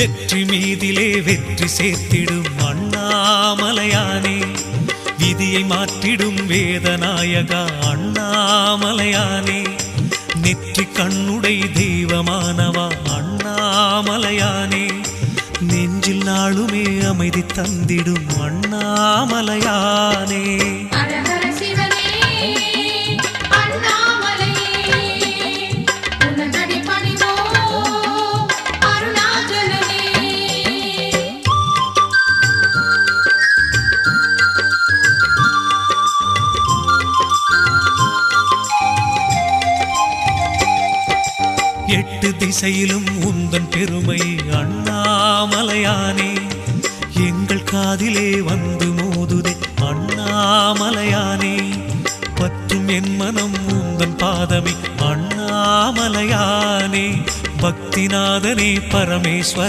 வெற்றி மீதிலே வெற்றி சேர்த்திடும் அண்ணாமலையானே, விதியை மாற்றிடும் வேதநாயகா அண்ணாமலையானே, நெற்றி கண்ணுடை தெய்வமானவா அண்ணாமலையானே, நெஞ்சில் நாளுமே அமைதி தந்திடும் அண்ணாமலையானே. எட்டு திசையிலும் உந்தன் பெருமை அண்ணாமலையானே, எங்கள் காதிலே வந்து மோதுதே அண்ணாமலையானே, பற்றும் என் மனம் உந்தன் பாதமே அண்ணாமலையானே, பக்திநாதனே பரமேஸ்வர